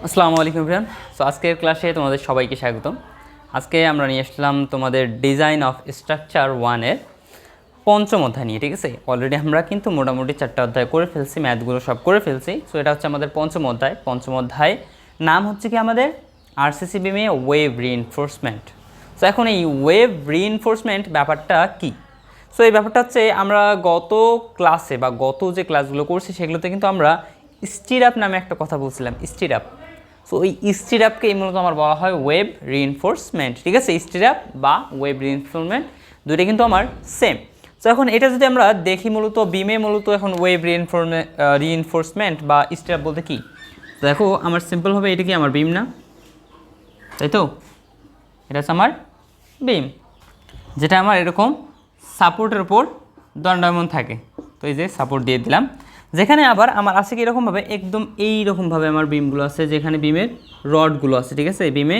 আসসালামু আলাইকুম everyone. So আজকের ক্লাসে তোমাদের সবাইকে স্বাগতম। আজকে আমরা নিয়ে আসলাম তোমাদের ডিজাইন অফ স্ট্রাকচার 1-এর পঞ্চম অধ্যায় নিয়ে। ঠিক আছে, অলরেডি আমরা কিন্তু মোটামুটি 4টা অধ্যায় করে ফেলছি, ম্যাথগুলো সব করে ফেলছি। সো এটা হচ্ছে আমাদের পঞ্চম অধ্যায় নাম হচ্ছে কি আমাদের আরসিসি বিমে ওয়েভ রিইনফোর্সমেন্ট। সো এখন এই ওয়েভ রিইনফোর্সমেন্ট ব্যাপারটা কি? সো এই ব্যাপারটা হচ্ছে আমরা গত ক্লাসে বা গত যে ক্লাসগুলো করছি সেগুলোতে কিন্তু আমরা স্টিরাপ নামে একটা কথা বলছিলাম, স্টিরাপ। সো ওই স্টিরাপকে মূলত আমার বলা হয় ওয়েভ রিইনফোর্সমেন্ট। ঠিক আছে, স্টিরাপ বা ওয়েভ রিইনফোর্সমেন্ট দুইটা কিন্তু আমার সেম। সো এখন এটা যদি আমরা দেখি মূলত বিমে মূলত এখন ওয়েভ রিইনফোর্সমেন্ট বা স্টিরাপ বলতে কি, দেখো আমার সিম্পলভাবে এটা কি আমার বিম না, তাই তো? এটা হচ্ছে আমার বিম, যেটা আমার এরকম সাপোর্টের উপর দণ্ডায়মান থাকে। তো এই যে সাপোর্ট দিয়ে দিলাম, যেখানে আবার আমার আছে কি এরকমভাবে একদম এইরকমভাবে আমার বিমগুলো আছে, যেখানে বিমের রডগুলো আছে। ঠিক আছে, বিমে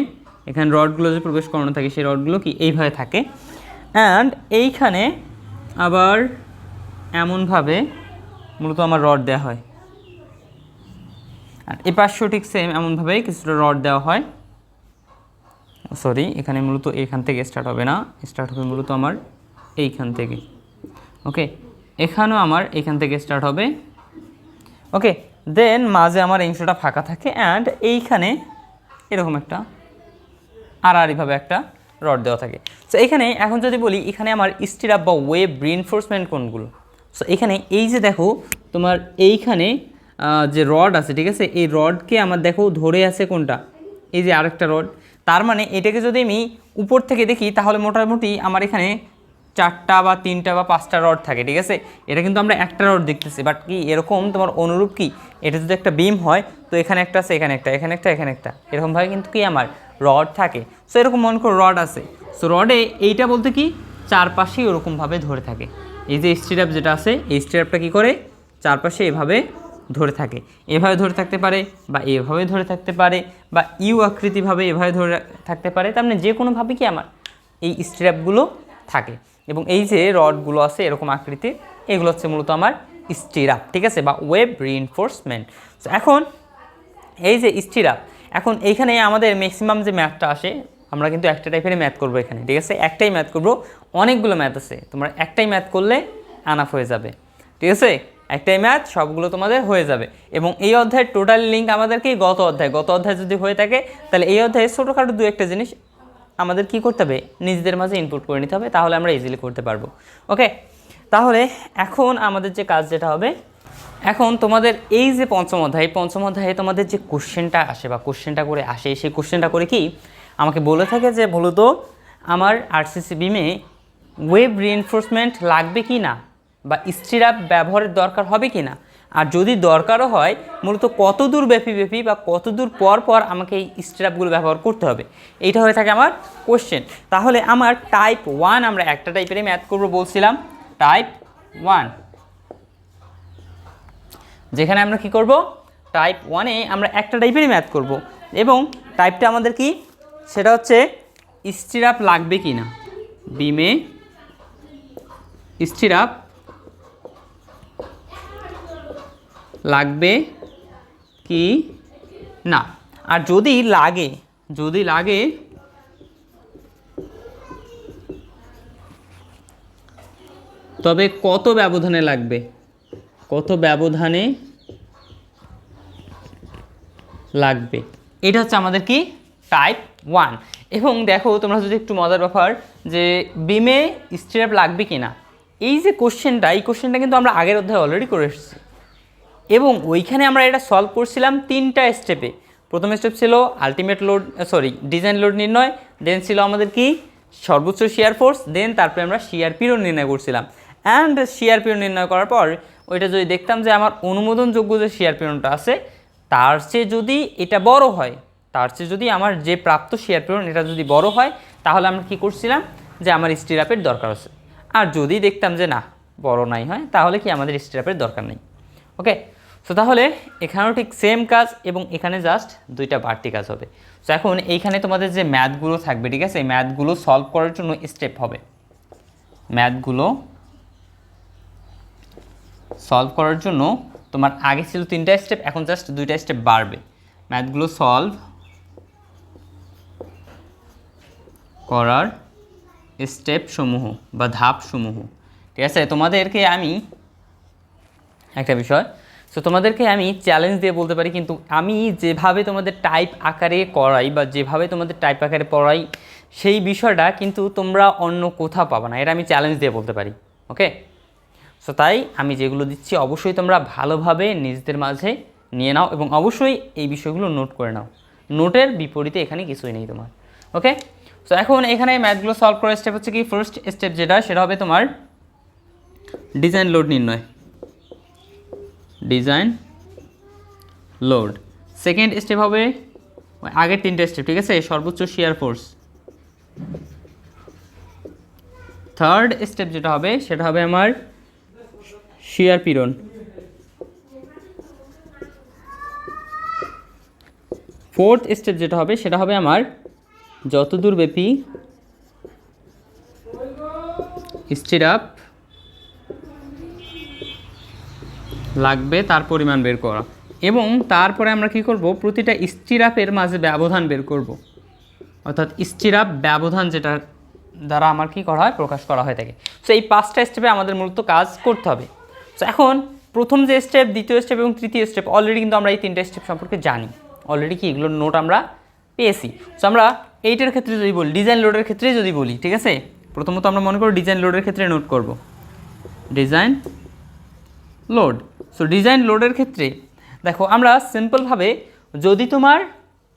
এখানে রডগুলো যে প্রবেশ করানো থাকে সেই রডগুলো কি এইভাবে থাকে। অ্যান্ড এইখানে আবার এমনভাবে মূলত আমার রড দেওয়া হয়, আর এই পাশেও ঠিক সেম এমনভাবেই কিছুটা রড দেওয়া হয়। সরি, এখানে মূলত এখান থেকে স্টার্ট হবে না, স্টার্ট হবে মূলত আমার এইখান থেকে। ওকে, এখানেও আমার এইখান থেকে স্টার্ট হবে। ওকে, দেন মাঝে আমার অংশটা ফাঁকা থাকে অ্যান্ড এইখানে এরকম একটা আড়াআড়িভাবে একটা রড দেওয়া থাকে। সো এখানে এখন যদি বলি এখানে আমার স্টিরাপ বা ওয়েভ রিইনফোর্সমেন্ট কোনগুলো, সো এখানে এই যে দেখো তোমার এইখানে যে রড আছে, ঠিক আছে, এই রডকে আমার দেখো ধরে আছে কোনটা, এই যে আরেকটা রড। তার মানে এটাকে যদি আমি উপর থেকে দেখি তাহলে মোটামুটি আমার এখানে 4টা বা 3টা বা 5টা রড থাকে। ঠিক আছে, এটা কিন্তু আমরা একটা রড দেখতেছি, বাট কি এরকম তোমার অনুরূপ কি এটা যদি একটা বিম হয় তো এখানে একটা আছে, এখানে একটা, এখানে একটা, এখানে একটা, এরকমভাবে কিন্তু কি আমার রড থাকে। সো এরকম মনে করো রড আছে, সো রডে এইটা বলতে কি চারপাশেই ওরকমভাবে ধরে থাকে। এই যে স্টিরাপ যেটা আছে, এই স্টিরাপটা কী করে চারপাশে এভাবে ধরে থাকে, এভাবে ধরে থাকতে পারে বা এভাবে ধরে থাকতে পারে বা ইউ আকৃতিভাবে এভাবে ধরে থাকতে পারে। তার মানে যে কোনোভাবে কি আমার এই স্টিরাপগুলো থাকে। এবং এই যে রডগুলো আছে এরকম আকৃতির, এগুলো হচ্ছে মূলত আমার স্টিরাপ। ঠিক আছে, বা ওয়েভ রিইনফোর্সমেন্ট। সো এখন এই যে স্টিরাপ, এখন এইখানে আমাদের ম্যাক্সিমাম যে ম্যাথটা আসে, আমরা কিন্তু একটা টাইপের ম্যাথ করবো এখানে। ঠিক আছে, একটাই ম্যাথ করবো, অনেকগুলো ম্যাথ আছে, তোমরা একটাই ম্যাথ করলে আনাফ হয়ে যাবে। ঠিক আছে, একটাই ম্যাথ সবগুলো তোমাদের হয়ে যাবে। এবং এই অধ্যায়ের টোটাল লিঙ্ক আমাদেরকে গত অধ্যায় যদি হয়ে থাকে তাহলে এই অধ্যায়ে ছোটোখাটো দু একটা জিনিস আমাদের কি করতে হবে, নিজেদের মাঝে ইনপুট করে নিতে হবে, তাহলে আমরা ইজিলি করতে পারবো। ওকে, তাহলে এখন আমাদের যে কাজ যেটা হবে, এখন তোমাদের এই যে পঞ্চম অধ্যায়ে তোমাদের যে কোশ্চেনটা আসে বা কোশ্চেনটা করে আসে, সেই কোশ্চেনটা করে কি আমাকে বলে থাকে যে মূলত আমার আরসিসি বিমে ওয়েভ রিইনফোর্সমেন্ট লাগবে কি না, বা স্টিরাপ ব্যবহারের দরকার হবে কি না, আর যদি দরকারও হয় মূলত কত দূর ব্যাপী বা কত দূর পর পর আমাকে এই স্টিরাপগুলো ব্যবহার করতে হবে, এইটা হয়ে থাকে আমার কোশ্চেন। তাহলে আমার টাইপ 1 আমরা একটা টাইপেরই ম্যাথ করবো বলছিলাম, টাইপ 1, যেখানে আমরা কি করব, টাইপ 1-এ আমরা একটা টাইপেরই ম্যাথ করব। এবং টাইপটা আমাদের কি, সেটা হচ্ছে স্টিরাপ লাগবে কি না, বিমে স্টিরাপ লাগবে কি না, আর যদি লাগে তবে কত ব্যবধানে লাগবে, এটা হচ্ছে আমাদের কি টাইপ 1। এবং দেখো তোমরা যদি একটু মজার ব্যাপার, যে বিমে স্টিরাপ লাগবে কি না, এই যে কোশ্চেনটা, এই কোশ্চেনটা কিন্তু আমরা আগের অধ্যায়ে অলরেডি করে এসেছি। এবং ওইখানে আমরা এটা সলভ করছিলাম 3টা স্টেপে। প্রথম স্টেপ ছিল ডিজাইন লোড নির্ণয়, দেন ছিল আমাদের কি সর্বোচ্চ শিয়ার ফোর্স, দেন তারপরে আমরা শিয়ার পিরিয়ড নির্ণয় করছিলাম। অ্যান্ড শিয়ার পিরিয়ড নির্ণয় করার পর ওইটা যদি দেখতাম যে আমার অনুমোদনযোগ্য যে শিয়ার পিরিয়ডটা আছে তার চেয়ে যদি এটা বড় হয়, তার চেয়ে যদি আমার যে প্রাপ্ত শিয়ার পিরিয়ড এটা যদি বড় হয়, তাহলে আমরা কি করছিলাম যে আমার স্টিরাপের দরকার আছে। আর যদি দেখতাম যে না বড় নাই হয়, তাহলে কি আমাদের স্টিরাপের দরকার নেই। ওকে, সো তাহলে এখানেও ঠিক সেম কাজ, এবং এখানে জাস্ট দুইটা বাড়তি কাজ হবে। সো এখন এইখানে তোমাদের যে ম্যাথগুলো থাকবে, ঠিক আছে, এই ম্যাথগুলো সলভ করার জন্য স্টেপ হবে, ম্যাথগুলো সলভ করার জন্য তোমার আগে ছিল 3টা স্টেপ, এখন জাস্ট 2টা স্টেপ বাড়বে। ম্যাথগুলো সলভ করার স্টেপ সমূহ বা ধাপ সমূহ। ঠিক আছে, তোমাদেরকে আমি একটা বিষয়, সো তোমাদেরকে আমি চ্যালেঞ্জ দিয়ে বলতে পারি, কিন্তু আমি যেভাবে তোমাদের টাইপ আকারে করাই বা যেভাবে তোমাদের টাইপ আকারে পড়াই সেই বিষয়টা কিন্তু তোমরা অন্য কোথাও পাবে না, এটা আমি চ্যালেঞ্জ দিয়ে বলতে পারি। ওকে, সো তাই আমি যেগুলো দিচ্ছি অবশ্যই তোমরা ভালোভাবে নিজেদের মাঝে নিয়ে নাও এবং অবশ্যই এই বিষয়গুলো নোট করে নাও। নোটের বিপরীতে এখানে কিছুই নেই তোমার। ওকে, সো এখন এখানে ম্যাথগুলো সলভ করার স্টেপ হচ্ছে কি, ফার্স্ট স্টেপ যেটা সেটা হবে তোমার ডিজাইন লোড নির্ণয়, ডিজাইন লোড। সেকেন্ড স্টেপ হবে আগের তিনটে স্টেপ, ঠিক আছে, সর্বোচ্চ শিয়ার ফোর্স। থার্ড স্টেপ যেটা হবে সেটা হবে আমার শিয়ার পীড়ন। ফোর্থ স্টেপ যেটা হবে সেটা হবে আমার যতদূর ব্যাপী স্টিরাপ লাগবে তার পরিমাণ বের করা, এবং তারপরে আমরা কি করব, প্রতিটা স্টিরাপের মাঝে ব্যবধান বের করব, অর্থাৎ স্টিরাপ ব্যবধান যেটা দ্বারা আমার কি করা হয়, প্রকাশ করা হয়ে থাকে। সো এই পাঁচটা স্টেপে আমাদের মূলত কাজ করতে হবে। সো এখন প্রথম যে স্টেপ, দ্বিতীয় স্টেপ এবং তৃতীয় স্টেপ অলরেডি কিন্তু আমরা এই তিনটে স্টেপ সম্পর্কে জানি, অলরেডি কি এগুলোর নোট আমরা পেয়েছি। সো আমরা এইটার ক্ষেত্রে যদি বলি, ডিজাইন লোডের ক্ষেত্রে যদি বলি, ঠিক আছে, প্রথমত আমরা মনে করব ডিজাইন লোডের ক্ষেত্রে নোট করব ডিজাইন লোড। সো ডিজাইন লোডের ক্ষেত্রে দেখো আমরা সিম্পলভাবে, যদি তোমার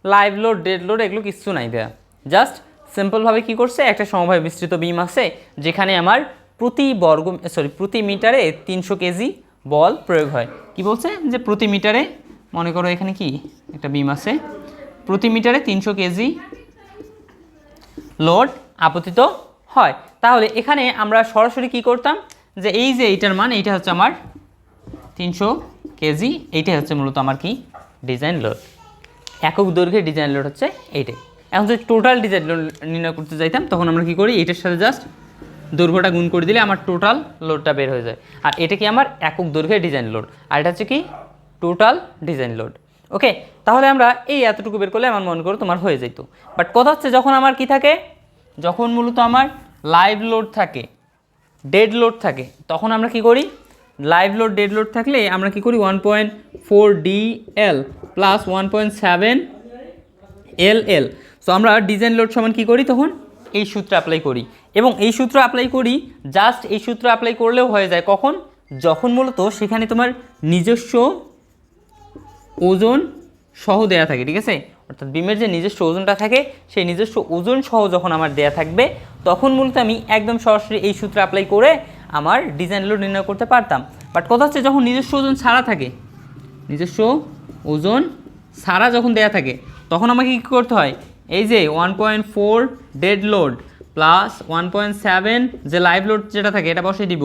লাইভ লোড, ডেড লোড এগুলো কিচ্ছু নাই দেয়া, জাস্ট সিম্পলভাবে কী করছে, একটা সমবায় বিস্তৃত বিম আছে যেখানে আমার প্রতি মিটারে 300 কেজি বল প্রয়োগ হয়। কি বলছে যে প্রতি মিটারে, মনে করো এখানে কি একটা বিম আছে, প্রতি মিটারে 300 কেজি লোড আপতিত হয়। তাহলে এখানে আমরা সরাসরি কি করতাম, যে এই যে এইটার মান, এইটা হচ্ছে আমার 300 কেজি, এইটাই হচ্ছে মূলত আমার কি ডিজাইন লোড, একক দৈর্ঘ্যের ডিজাইন লোড হচ্ছে এইটাই। এখন যদি টোটাল ডিজাইন লোড নির্ণয় করতে যাইতাম তখন আমরা কি করি, এইটার সাথে জাস্ট দৈর্ঘ্যটা গুণ করে দিলে আমার টোটাল লোডটা বের হয়ে যায়, আর এটা কি আমার একক দৈর্ঘ্যের ডিজাইন লোড, আর এটা হচ্ছে কি টোটাল ডিজাইন লোড। ওকে, তাহলে আমরা এই এতটুকু বের করলে আমার মনে করো তোমার হয়ে যেত। বাট কথা হচ্ছে যখন আমার কি থাকে, যখন মূলত আমার লাইভ লোড থাকে, ডেড লোড থাকে, তখন আমরা কি করি, লাইভ লোড ডেড লোড থাকলে আমরা কি করি 1.4 DL প্লাস 1.7 LL। সো আমরা ডিজাইন লোড সমান কি করি, তখন এই সূত্র অ্যাপ্লাই করি, এবং এই সূত্র অ্যাপ্লাই করি, জাস্ট এই সূত্র অ্যাপ্লাই করলেও হয়ে যায় কখন, যখন মূলত সেখানে তোমার নিজস্ব ওজন সহ দেয়া থাকে, ঠিক আছে, অর্থাৎ বিমের যে নিজস্ব ওজনটা থাকে সেই নিজস্ব ওজন সহ যখন আমার দেয়া থাকবে তখন মূলত আমি একদম সরাসরি এই সূত্র অ্যাপ্লাই করে আমার ডিজাইন লোড নির্ণয় করতে পারতাম। বাট কথা হচ্ছে যখন নিজস্ব ওজন ছাড়া থাকে, নিজস্ব ওজন ছাড়া যখন দেয়া থাকে তখন আমাকে কী করতে হয়, এই যে 1.4 ডেড লোড প্লাস 1.7 যে লাইভ লোড যেটা থাকে এটা বসে দিব,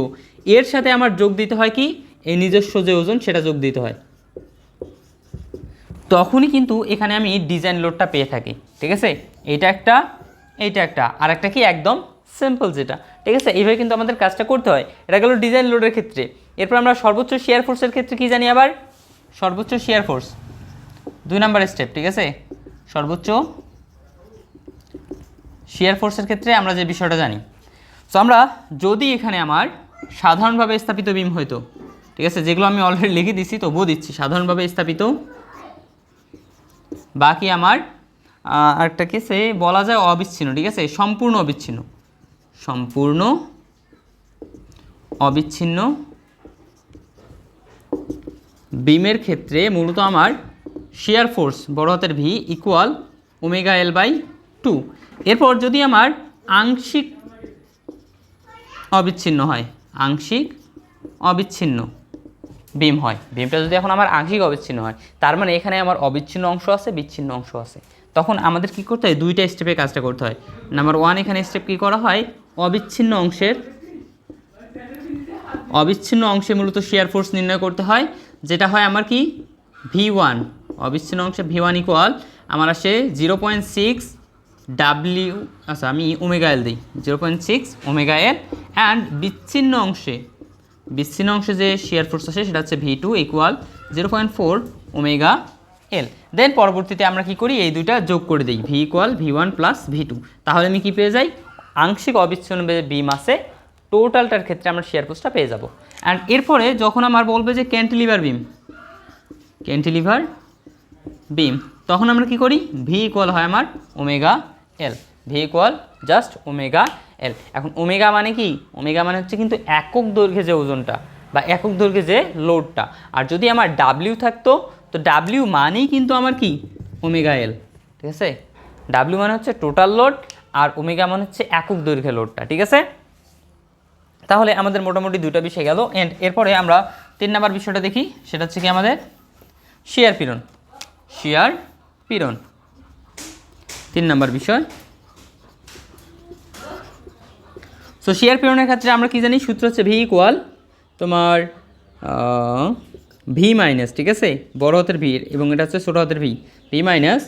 এর সাথে আমার যোগ দিতে হয় কি, এই নিজস্ব যে ওজন সেটা যোগ দিতে হয়, তখনই কিন্তু এখানে আমি ডিজাইন লোডটা পেয়ে থাকি। ঠিক আছে, এইটা একটা আর একটা কি একদম সিম্পল যেটা, ঠিক আছে, এইভাবে কিন্তু আমাদের কাজটা করতে হয়। এটা গেল ডিজাইন লোডের ক্ষেত্রে। এরপর আমরা সর্বোচ্চ শিয়ার ফোর্সের ক্ষেত্রে কি জানি, আবার সর্বোচ্চ শিয়ার ফোর্স 2 নাম্বার স্টেপ, ঠিক আছে, সর্বোচ্চ শিয়ার ফোর্সের ক্ষেত্রে আমরা যে বিষয়টা জানি। সো আমরা যদি এখানে আমার সাধারণভাবে স্থাপিত বিম হইতো, ঠিক আছে, যেগুলো আমি অলরেডি লিখে দিচ্ছি তবুও দিচ্ছি, সাধারণভাবে স্থাপিত, বাকি আমার আরেকটা কেসে বলা যায় অবিচ্ছিন্ন, ঠিক আছে, সম্পূর্ণ অবিচ্ছিন্ন বিমের ক্ষেত্রে মূলত আমার শিয়ার ফোর্স বড় হাতের ভি ইকুয়াল ω/L/2। এরপর যদি আমার আংশিক অবিচ্ছিন্ন বিম হয়, বিমটা যদি এখন আমার আংশিক অবিচ্ছিন্ন হয়, তার মানে এখানে আমার অবিচ্ছিন্ন অংশ আছে, বিচ্ছিন্ন অংশ আছে, তখন আমাদের কি করতে হয়, দুইটা স্টেপে কাজটা করতে হয়। নাম্বার 1 এখানে স্টেপ কি করা হয়, অবিচ্ছিন্ন অংশে মূলত শিয়ার ফোর্স নির্ণয় করতে হয়, যেটা হয় আমার কি V1, অবিচ্ছিন্ন অংশে V1 ইকুয়াল আমার আসে 0.6 W, আচ্ছা আমি ω/L দিই 0.6 ω/L, অ্যান্ড বিচ্ছিন্ন অংশে যে শিয়ার ফোর্স আসে সেটা হচ্ছে V2 ইকুয়াল 0.4 ω/L। এল। দেন পরবর্তীতে আমরা কি করি, এই দুইটা যোগ করে দিই, V equal V1 plus V2। তাহলে আমি কি পেয়ে যাই, আংশিক অবিচ্ছিন্ন বিম আছে টোটালটার ক্ষেত্রে আমরা শিয়ার ফোর্সটা পেয়ে যাব। অ্যান্ড এরপরে যখন আমার বলবে যে ক্যান্টিলিভার বিম, তখন আমরা কি করি, ভি ইকুয়াল হয় আমার ওমেগা এল, ভি ইকুয়াল জাস্ট ওমেগা এল। এখন ওমেগা মানে কি, ওমেগা মানে হচ্ছে কিন্তু একক দৈর্ঘ্যে যে ওজনটা বা একক দৈর্ঘ্যে যে লোডটা। আর যদি আমার ডাব্লিউ থাকতো, তো ডাব্লিউ মানেই কিন্তু আমার কি ওমেগা এল, ঠিক আছে। ডাব্লিউ মানে হচ্ছে টোটাল লোড আর ওমেগা মানে হচ্ছে একক দৈর্ঘ্যে লোডটা, ঠিক আছে। তাহলে আমাদের মোটামুটি দুটো বিষয় গেল। এন্ড এরপরে আমরা 3 নাম্বার বিষয়টা দেখি, সেটা হচ্ছে কি আমাদের শিয়ার পীড়ন। 3 নাম্বার বিষয়। সো শিয়ার পীড়নের ক্ষেত্রে আমরা কি জানি, সূত্র হচ্ছে ভি ইকুয়াল তোমার ভি মাইনাস, ঠিক আছে, বড় হাতের ভি এবং এটা হচ্ছে ছোটো হাতের V, V minus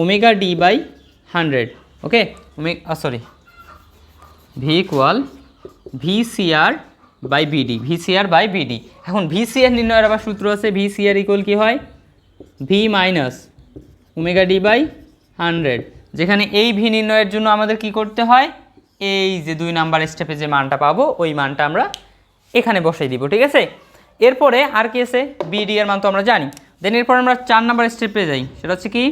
omega D by 100। Okay, V equal VCR by BD, VCR by BD. এখন ভিসিআর নির্ণয়ের আবার সূত্র আছে, ভিসিআর ইকুয়াল কি হয়, V minus omega D by 100, যেখানে এই ভি নির্ণয়ের জন্য আমাদের কি করতে হয়, এই যে 2 নাম্বার স্টেপে যে মানটা পাবো ওই মানটা আমরা এখানে বসাই দিব, ঠিক আছে। এরপরে আর কি আছে, বিডি এর মান তো আমরা জানি। দেন এরপর আমরা 4 নাম্বার স্টেপে যাই, সেটা হচ্ছে কি,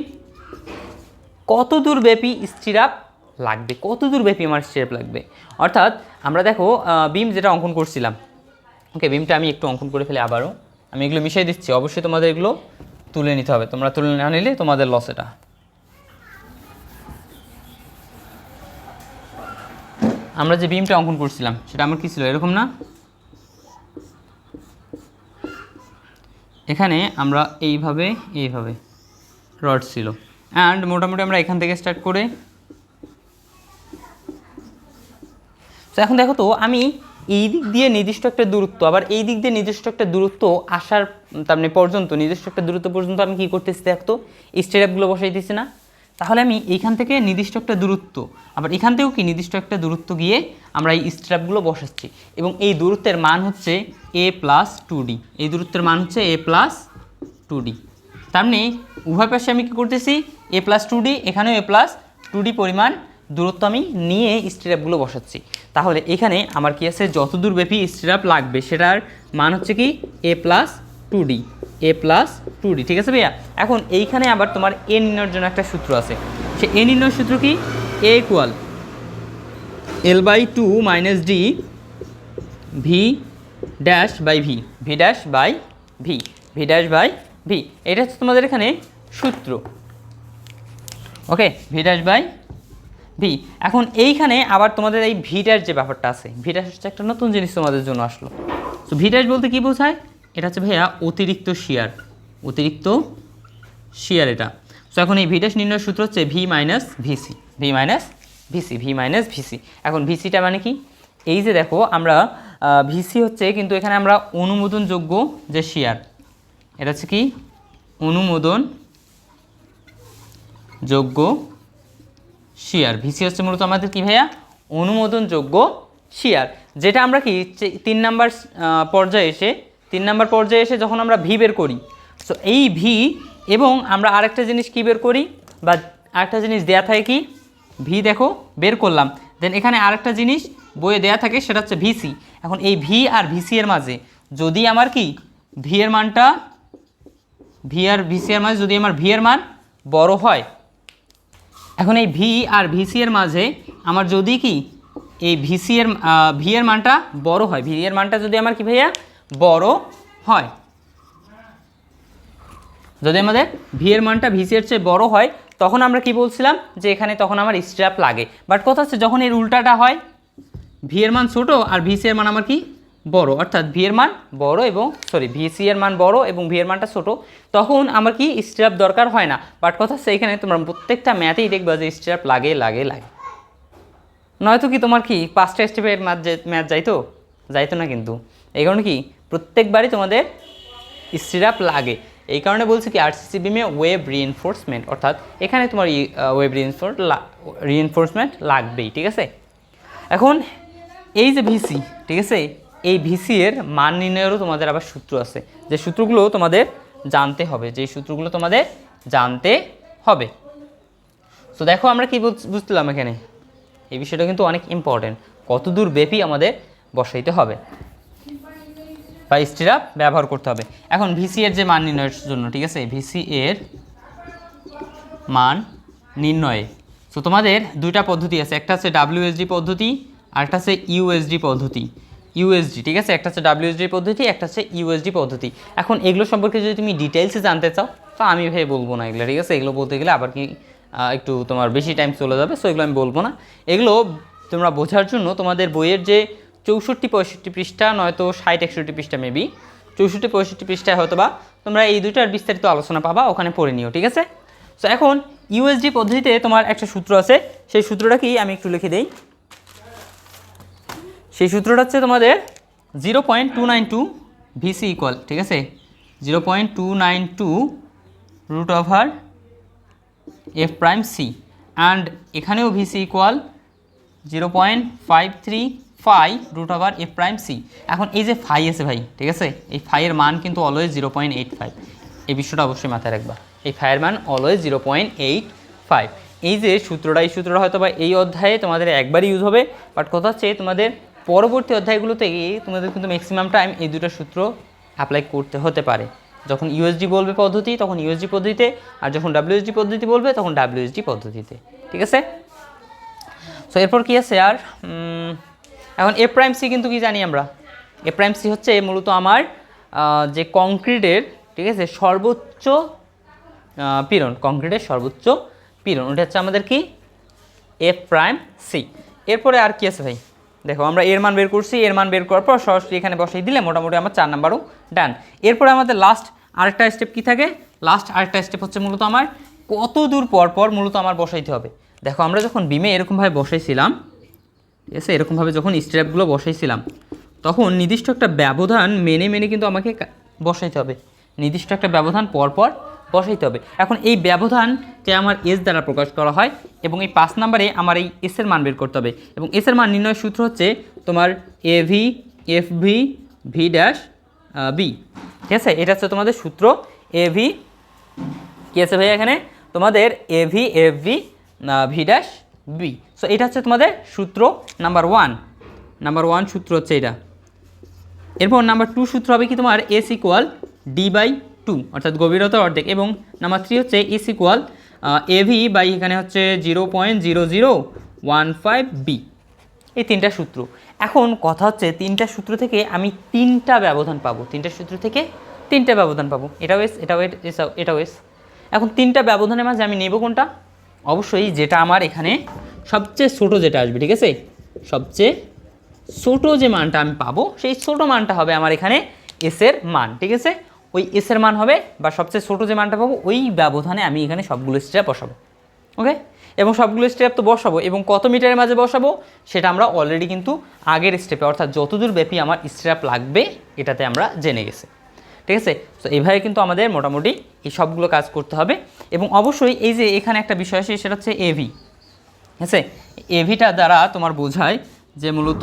কত দূর ব্যাপী স্টিরাপ লাগবে, কত দূর ব্যাপী আমার স্টিরাপ লাগবে। অর্থাৎ আমরা দেখো বিম যেটা অঙ্কন করছিলাম, ওকে, বিমটা আমি একটু অঙ্কন করে ফেলে, আবারও আমি এগুলো মিশিয়ে দিচ্ছি, অবশ্যই তোমাদের এগুলো তুলে নিতে হবে, তোমরা তুলে না নিলে তোমাদের লস এটা। আমরা যে বিমটা অঙ্কন করছিলাম সেটা আমার কি ছিল, এরকম না, এখানে আমরা এইভাবে রড ছিল। অ্যান্ড মোটামুটি আমরা এখান থেকে স্টার্ট করে, তো এখন দেখো তো আমি এই দিক দিয়ে নির্দিষ্ট একটা দূরত্ব, আবার এই দিক দিয়ে নির্দিষ্ট একটা দূরত্ব আসার তার মানে পর্যন্ত, নির্দিষ্ট একটা দূরত্ব পর্যন্ত আমি কী করতেছি, দেখতো স্টেপগুলো বসাইতেছি না। তাহলে আমি এইখান থেকে নির্দিষ্ট একটা দূরত্ব, আবার এখান থেকেও কি নির্দিষ্ট একটা দূরত্ব গিয়ে আমরা এই স্ট্র্যাপগুলো বসাচ্ছি, এবং এই দূরত্বের মান হচ্ছে a+2d, এই দূরত্বের মান হচ্ছে a+2d। তার মানে উভয় পাশে আমি কী করতেছি, a+2d, এখানেও a+2d পরিমাণ দূরত্ব আমি নিয়ে স্ট্র্যাপগুলো বসাচ্ছি। তাহলে এখানে আমার কি আছে, যত দূর ব্যাপী স্ট্র্যাপ লাগবে সেটার মান হচ্ছে কি a+2d, ঠিক আছে ভাইয়া। এখন এইখানে আবার তোমার এ নির্ণয়ের জন্য একটা সূত্র আছে, সে এ নির্ণয়ের সূত্র কি, a equal L/2 minus D V dash by V, V dash by V, এটা হচ্ছে তোমাদের এখানে সূত্র। Okay, V dash by V. এখন এইখানে আবার তোমাদের এই ভি ড্যাশ যে ব্যাপারটা আছে, ভি ড্যাশ হচ্ছে একটা নতুন জিনিস তোমাদের জন্য আসলো। তো ভি ড্যাশ বলতে কী বোঝায়, এটা হচ্ছে ভাইয়া অতিরিক্ত শিয়ার এটা। সো এখন এই ভি ড্যাশ নির্ণয়ের সূত্র হচ্ছে ভি মাইনাস ভিসি। এখন ভিসিটা মানে কি, এই যে দেখো আমরা ভিসি হচ্ছে কিন্তু এখানে আমরা অনুমোদনযোগ্য যে শিয়ার, এটা হচ্ছে কি অনুমোদনযোগ্য শিয়ার। ভিসি হচ্ছে মূলত আমাদের কি ভাইয়া, অনুমোদনযোগ্য শিয়ার, যেটা আমরা কি 3 নাম্বার পর্যায়ে এসে যখন আমরা ভি বের করি, সো এই ভি এবং আমরা আরেকটা জিনিস কি বের করি, বা আরেকটা জিনিস দেয়া থাকে কি, ভি দেখো বের করলাম, দেন এখানে আরেকটা জিনিস বইয়ে দেয়া থাকে, সেটা হচ্ছে ভিসি। এখন এই ভি আর ভিসি এর মাঝে যদি আমার কি ভি এর মানটা, ভি আর ভিসি এর মাঝে যদি আমার ভি এর মান বড় হয়, এখন এই ভি আর ভিসি এর মাঝে আমার যদি কি এই ভি এর মানটা বড় হয়, ভি এর মানটা যদি আমার কি ভাইয়া বড় হয়, যদি আমাদের ভি এর মানটা ভিসি এর চেয়ে বড় হয়, তখন আমরা কি বলছিলাম যে এখানে তখন আমার স্ট্র্যাপ লাগে। বাট কথা হচ্ছে যখন এর উল্টাটা হয়, ভি এর মান ছোট আর ভিসি এর মান আমার কি বড়, অর্থাৎ ভি এর মান বড় এবং ভিসি এর মান বড় এবং ভি এর মানটা ছোট, তখন আমার কি স্ট্র্যাপ দরকার হয় না। বাট কথা হচ্ছে এখানে তোমরা প্রত্যেকটা ম্যাথেই দেখবা যে স্ট্র্যাপ লাগে। নয়তো কি তোমার কি 5টা স্টেপের ম্যাথ যাইতো না কিন্তু। এই কারণে কি প্রত্যেকবারই তোমাদের স্ট্র্যাপ লাগে। এই কারণে বলছি কি আরসিসি বিমে ওয়েব রিইনফোর্সমেন্ট, অর্থাৎ এখানে তোমার ওয়েব রিইনফোর্সমেন্ট লাগবেই, ঠিক আছে। এখন এই যে ভিসি, ঠিক আছে, এই ভিসি এর মান নির্ণয়েরও তোমাদের আবার সূত্র আছে, যে সূত্রগুলো তোমাদের জানতে হবে, যে সূত্রগুলো তোমাদের জানতে হবে। সো দেখো আমরা কি বুঝলাম এখানে, এই বিষয়টা কিন্তু অনেক ইম্পর্টেন্ট, কত দূর ব্যাপী আমাদের বসাইতে হবে বা স্টিরাপ ব্যবহার করতে হবে। এখন ভিসি এর যে মান নির্ণয়ের জন্য, ঠিক আছে, ভিসি এর মান নির্ণয়ে সো তোমাদের দুইটা পদ্ধতি আছে, একটা আছে WSD পদ্ধতি আর একটা আছে USD পদ্ধতি। USD, ঠিক আছে, একটা হচ্ছে WSD পদ্ধতি, একটা হচ্ছে USD পদ্ধতি। এখন এগুলো সম্পর্কে যদি তুমি ডিটেলসে জানতে চাও তো আমি ভাই বলবো না এগুলো, ঠিক আছে, এগুলো বলতে গেলে আবার কি একটু তোমার বেশি টাইম চলে যাবে, সো এগুলো আমি বলবো না। এগুলো তোমরা বোঝার জন্য তোমাদের বইয়ের যে 64-65 পৃষ্ঠা, নয়তো 60-61 পৃষ্ঠা, মেবি 64-65 পৃষ্ঠায় হয়তো বা তোমরা এই দুইটার বিস্তারিত আলোচনা পাবা, ওখানে পড়ে নিও, ঠিক আছে। সো এখন USD পদ্ধতিতে তোমার একটা সূত্র আছে, সেই সূত্রটা কি আমি একটু লিখে দেই। সেই সূত্রটা হচ্ছে তোমাদের 0.292 ভিসি ইকুয়াল, ঠিক আছে, 0.292 root over F prime C, and এখানেও VC equal 0.535 root over F prime C. এখন এই যে ফাই আছে ভাই, ঠিক আছে, এই ফাইয়ের মান কিন্তু অলওয়েজ 0.85, এই বিষয়টা অবশ্যই মাথায় রাখবা, এই ফাইয়ের মান অলওয়েজ 0.85। এই যে সূত্রটা, এই সূত্রটা হয়তো বা এই অধ্যায়ে তোমাদের একবারই ইউজ হবে, বাট কথা হচ্ছে তোমাদের পরবর্তী অধ্যায়গুলোতে তোমাদের কিন্তু ম্যাক্সিমাম টাইম এই দুটো সূত্র অ্যাপ্লাই করতে হতে পারে। যখন USD বলবে পদ্ধতি তখন USD পদ্ধতিতে, আর যখন WSD পদ্ধতি বলবে তখন WSD পদ্ধতিতে, ঠিক আছে। সো এরপর কি আছে আর এখন এ প্রাইম সি কিন্তু কি জানি আমরা, এ প্রাইম সি হচ্ছে মূলত আমার যে কংক্রিটের, ঠিক আছে, সর্বোচ্চ পীড়ন, কংক্রিটের সর্বোচ্চ পীড়ন, ওটা হচ্ছে আমাদের কি এফ প্রাইম সি। এরপরে আর কি আছে ভাই, দেখো আমরা এর মান বের করছি, এর মান বের করার পর সরাসরি এখানে বসাই দিলে মোটামুটি আমার 4 নাম্বারও ডান। এরপরে আমাদের লাস্ট আরেকটা স্টেপ কি থাকে, লাস্ট আরেকটা স্টেপ হচ্ছে মূলত আমার কত দূর পর পর মূলত আমার বসাইতে হবে। দেখো আমরা যখন বিমে এরকমভাবে বসাইছিলাম, ঠিক আছে, এরকমভাবে যখন স্ট্র্যাপগুলো বসাইছিলাম তখন নির্দিষ্ট একটা ব্যবধান মেনে মেনে কিন্তু আমাকে বসাইতে হবে, নির্দিষ্ট একটা ব্যবধান পর পর বসাইতে হবে। এখন এই ব্যবধানকে আমার এস দ্বারা প্রকাশ করা হয় এবং এই 5 নম্বরে আমার এই এসের মান বের করতে হবে, এবং এসের মান নির্ণয়ের সূত্র হচ্ছে তোমার AV FV V dash B, ঠিক আছে, এটা হচ্ছে তোমাদের সূত্র। এভি কি আছে ভাই এখানে, তোমাদের AV FV V dash B. So এটা হচ্ছে তোমাদের সূত্র নাম্বার 1 সূত্র হচ্ছে এটা। এরপর নাম্বার 2 সূত্র হবে কি তোমার এস ইকুয়াল D/2, অর্থাৎ গভীরতার অর্ধেক, এবং নাম্বার 3 হচ্ছে এস ইকুয়াল এভি বাই এখানে হচ্ছে 0.0015 বি। এই 3টা সূত্র। এখন কথা হচ্ছে 3টা সূত্র থেকে আমি 3টা ব্যবধান পাবো, 3টা সূত্র থেকে 3টা ব্যবধান পাবো, এটাও এস, এটাও এস, এটাও এস। এখন 3টা ব্যবধানের মাঝে আমি নেব কোনটা, অবশ্যই যেটা আমার এখানে সবচেয়ে ছোট যেটা আসবে, ঠিক আছে, সবচেয়ে ছোট যে মানটা আমি পাবো সেই ছোট মানটা হবে আমার এখানে এসের মান, ঠিক আছে, ওই এসের মান হবে বা সবচেয়ে ছোট যে মানটা পাবো ওই ব্যবধানে আমি এখানে সবগুলো স্টেপ বসাবো, ওকে। এবং সবগুলো স্টেপ তো বসাবো, এবং কত মিটারের মাঝে বসাবো সেটা আমরা অলরেডি কিন্তু আগের স্টেপে, অর্থাৎ যতদূর ব্যাপী আমার স্টেপ লাগবে এটাতে আমরা জেনে গেছি, ঠিক আছে। তো এইভাবে কিন্তু আমাদের মোটামুটি এই সবগুলো কাজ করতে হবে। এবং অবশ্যই এই যে এখানে একটা বিষয় আছে সেটা হচ্ছে এভি, ঠিক আছে, এভিটা দ্বারা তোমার বোঝায় যে মূলত,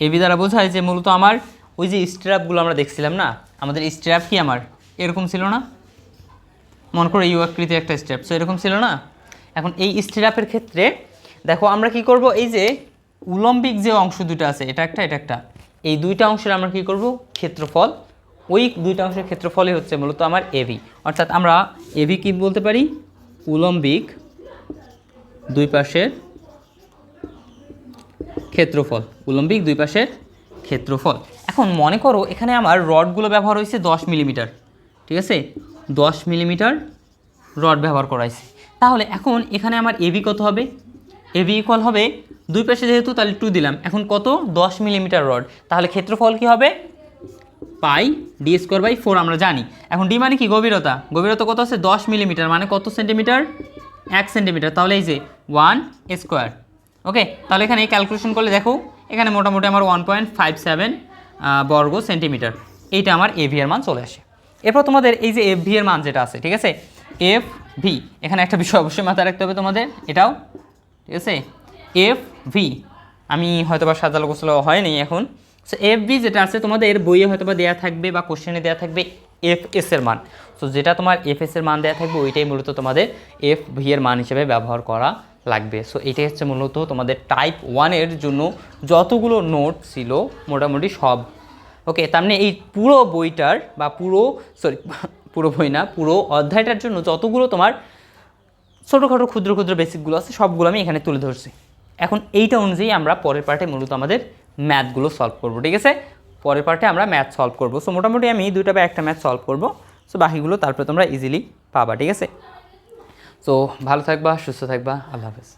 এভি দ্বারা বোঝায় যে মূলত আমার ওই যে স্ট্র্যাপগুলো আমরা দেখছিলাম না, আমাদের স্ট্র্যাপ কি আমার এরকম ছিল না, মনে করো ইউ আকৃতির একটা স্ট্র্যাপ, সো এরকম ছিল না। এখন এই স্ট্র্যাপের ক্ষেত্রে দেখো আমরা কি করব, এই যে উলম্বিক যে অংশ দুটো আছে, এটা একটা এটা একটা, এই দুইটা অংশের আমরা কি করব ক্ষেত্রফল, ওই দুইটা অংশের ক্ষেত্রফলই হচ্ছে মূলত আমার এভি। অর্থাৎ আমরা এভি কি বলতে পারি, উলম্বিক দুই পাশের ক্ষেত্রফল, উলম্বিক দুই পাশের ক্ষেত্রফল। এখন মনে করো এখানে আমার রডগুলো ব্যবহার হয়েছে 10 মিলিমিটার, ঠিক আছে, 10 মিলিমিটার রড ব্যবহার করা হয়েছে। তাহলে এখন এখানে আমার এবি কত হবে, এবি ইকুয়াল হবে দুই পাশে যেহেতু তাহলে 2 দিলাম, এখন কত 10 মিলিমিটার রড, তাহলে ক্ষেত্রফল কি হবে পাই ডি স্কোয়ার বাই 4 আমরা জানি। এখন ডি মানে কি গভীরতা, গভীরতা কত আছে 10 মিলিমিটার, মানে কত সেন্টিমিটার 1 সেন্টিমিটার, তাহলে এই যে 1 স্কোয়ার, ওকে। তাহলে এখানে ক্যালকুলেশন করলে দেখো এখানে মোটামুটি আমার 1.57 বর্গ সেন্টিমিটার, এইটা আমার এভি এর মান চলে আসে। এরপর তোমাদের এই যে এফ ভি এর মান যেটা আছে, ঠিক আছে, এফ ভি, এখানে একটা বিষয় অবশ্যই মাথায় রাখতে হবে তোমাদের, এটাও ঠিক আছে, এফ ভি আমি হয়তো বা সাজালো গোছালো হয়নি এখন। সো এফ ভি যেটা আছে তোমাদের বইয়ে হয়তো বা দেওয়া থাকবে বা কোশ্চেনে দেওয়া থাকবে এফ এস এর মান। সো যেটা তোমার এফ এস এর মান দেওয়া থাকবে ওইটাই মূলত তোমাদের এফ ভি এর মান হিসেবে ব্যবহার করা লাগবে। সো এটাই হচ্ছে মূলত তোমাদের টাইপ 1-এর জন্য যতগুলো নোট ছিল মোটামুটি সব। ওকে, তার মানে এই পুরো বইটার বা পুরো বই না, পুরো অধ্যায়টার জন্য যতগুলো তোমার ছোটোখাটো ক্ষুদ্র ক্ষুদ্র বেসিকগুলো আছে সবগুলো আমি এখানে তুলে ধরছি। এখন এইটা অনুযায়ী আমরা পরের পার্টে মূলত আমাদের ম্যাথগুলো সলভ করব, ঠিক আছে? পরের পার্টে আমরা ম্যাথ সলভ করব। সো মোটামুটি আমি 2টা বা 1টা ম্যাথ সলভ করব। সো বাকিগুলো তারপরে তোমরা ইজিলি পাবা, ঠিক আছে? সো ভালো থাকবা, সুস্থ থাকবা, আল্লাহ হাফেজ।